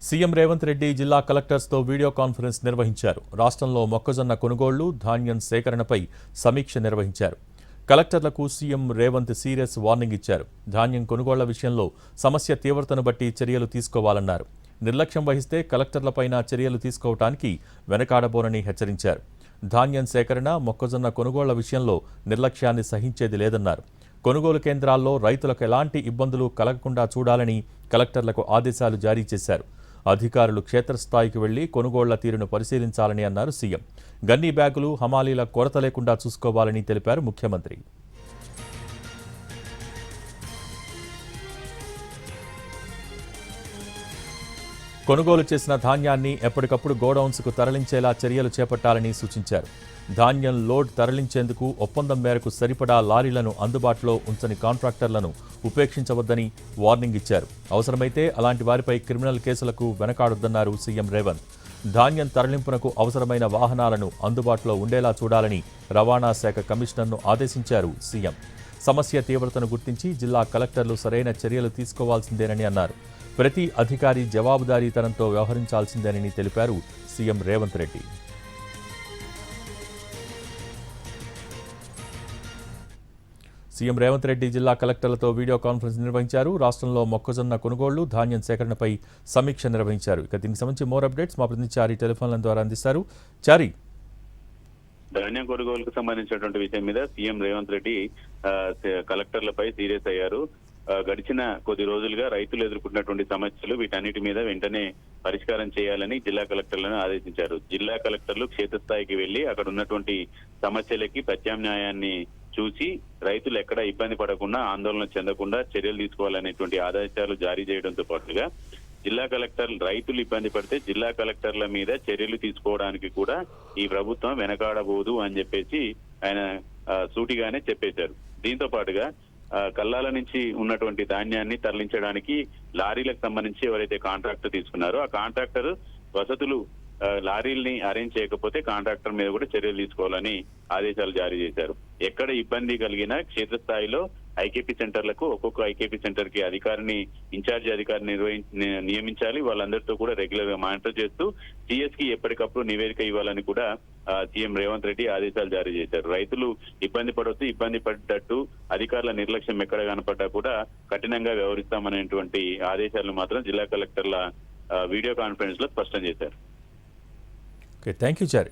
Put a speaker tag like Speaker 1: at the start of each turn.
Speaker 1: CM Revanth Reddy జిల్లా కలెక్టర్స్తో video conference నిర్వహించారు. రాష్ట్రంలో మొక్కజొన్న కొనుగోళ్లు, ధాన్యం సేకరణపై సమీక్ష నిర్వహించారు. కలెక్టర్లకు సీఎం రేవంత్ సీరియస్ వార్నింగ్ ఇచ్చారు. ధాన్యం కొనుగోళ్ల విషయంలో సమస్య తీవ్రతను బట్టి చర్యలు తీసుకోవాలన్నారు. నిర్లక్ష్యం వహిస్తే కలెక్టర్లపైన చర్యలు తీసుకోవటానికి వెనకాడబోనని హెచ్చరించారు. ధాన్యం సేకరణ, మొక్కజొన్న కొనుగోళ్ల విషయంలో నిర్లక్ష్యాన్ని సహించేది లేదన్నారు. కొనుగోలు కేంద్రాల్లో రైతులకు ఎలాంటి ఇబ్బందులు కలగకుండా చూడాలని కలెక్టర్లకు ఆదేశాలు జారీ చేశారు. అధికారులు క్షేత్రస్థాయికి వెళ్లి కొనుగోళ్ల తీరును పరిశీలించాలని అన్నారు సీఎం. గన్నీ బ్యాగులు, హమాలీల కొరత లేకుండా చూసుకోవాలని తెలిపారు ముఖ్యమంత్రి. కొనుగోలు చేసిన ధాన్యాన్ని ఎప్పటికప్పుడు గోడౌన్స్కు తరలించేలా చర్యలు చేపట్టాలని సూచించారు. ధాన్యం లోడ్ తరలించేందుకు ఒప్పందం మేరకు సరిపడా లారీలను అందుబాటులో ఉంచని కాంట్రాక్టర్లను ఉపేక్షించవద్దని వార్నింగ్ ఇచ్చారు. అవసరమైతే అలాంటి వారిపై క్రిమినల్ కేసులకు వెనకాడొద్దన్నారు సీఎం రేవంత్. ధాన్యం తరలింపునకు అవసరమైన వాహనాలను అందుబాటులో ఉండేలా చూడాలని రవాణా శాఖ కమిషనర్ను ఆదేశించారు సీఎం. సమస్య తీవ్రతను గుర్తించి జిల్లా కలెక్టర్లు సరైన చర్యలు తీసుకోవాల్సిందేనని అన్నారు. ప్రతి అధికారి జవాబుదారీతనంతో వ్యవహరించాల్సిందేనని తెలిపారు సీఎం రేవంత్ రెడ్డి. సీఎం రేవంత్ రెడ్డి జిల్లా కలెక్టర్లతో వీడియో కాన్ఫరెన్స్ నిర్వహించారు. రాష్ట్రంలో మొక్కజొన్న కొనుగోళ్లు, ధాన్యం సేకరణపై సమీక్ష నిర్వహించారు. ఇక దీనికి సంబంధించి మోర్ అప్డేట్స్ మా ప్రతినిధి చారి టెలిఫోన్ లైన్ ద్వారా అందిస్తారు. చారి,
Speaker 2: ధాన్యం కొనుగోలుకు సంబంధించినటువంటి విషయం మీద సీఎం రేవంత్ రెడ్డి కలెక్టర్లపై సీరియస్ అయ్యారు. గడిచిన కొద్ది రోజులుగా రైతులు ఎదుర్కొంటున్నటువంటి సమస్యలు వీటన్నిటి మీద వెంటనే పరిష్కారం చేయాలని జిల్లా కలెక్టర్లను ఆదేశించారు. జిల్లా కలెక్టర్లు క్షేత్రస్థాయికి వెళ్లి అక్కడ ఉన్నటువంటి సమస్యలకి ప్రత్యామ్నాయాన్ని చూసి రైతులు ఎక్కడ ఇబ్బంది పడకుండా, ఆందోళన చెందకుండా చర్యలు తీసుకోవాలనేటువంటి ఆదేశాలు జారీ చేయడంతో పాటుగా జిల్లా కలెక్టర్ రైతులు ఇబ్బంది పడితే జిల్లా కలెక్టర్ల మీద చర్యలు తీసుకోవడానికి కూడా ఈ ప్రభుత్వం వెనకాడబోదు అని చెప్పేసి ఆయన సూటిగానే చెప్పేశారు. దీంతో పాటుగా కల్లాల నుంచి ఉన్నటువంటి ధాన్యాన్ని తరలించడానికి లారీలకు సంబంధించి ఎవరైతే కాంట్రాక్టర్ తీసుకున్నారో ఆ కాంట్రాక్టర్ వసతులు లారీల్ని అరేంజ్ చేయకపోతే కాంట్రాక్టర్ మీద కూడా చర్యలు తీసుకోవాలని ఆదేశాలు జారీ చేశారు. ఎక్కడ ఇబ్బంది కలిగినా క్షేత్రస్థాయిలో ఐకేపీ సెంటర్లకు ఒక్కొక్క ఐకేపీ సెంటర్ కి అధికారిని, ఇన్ఛార్జి అధికారిని నియమించాలి. వాళ్ళందరితో కూడా రెగ్యులర్ గా మానిటర్ చేస్తూ సిఎస్ కి ఎప్పటికప్పుడు నివేదిక ఇవ్వాలని కూడా సీఎం రేవంత్ రెడ్డి ఆదేశాలు జారీ చేశారు. రైతులు ఇబ్బంది పడవచ్చు, ఇబ్బంది పడ్డట్టు అధికారుల నిర్లక్ష్యం ఎక్కడ కనపడ్డా కూడా కఠినంగా వ్యవహరిస్తామనేటువంటి ఆదేశాలను మాత్రం జిల్లా కలెక్టర్ల వీడియో కాన్ఫరెన్స్ లో స్పష్టం చేశారు.
Speaker 1: Thank you Chari.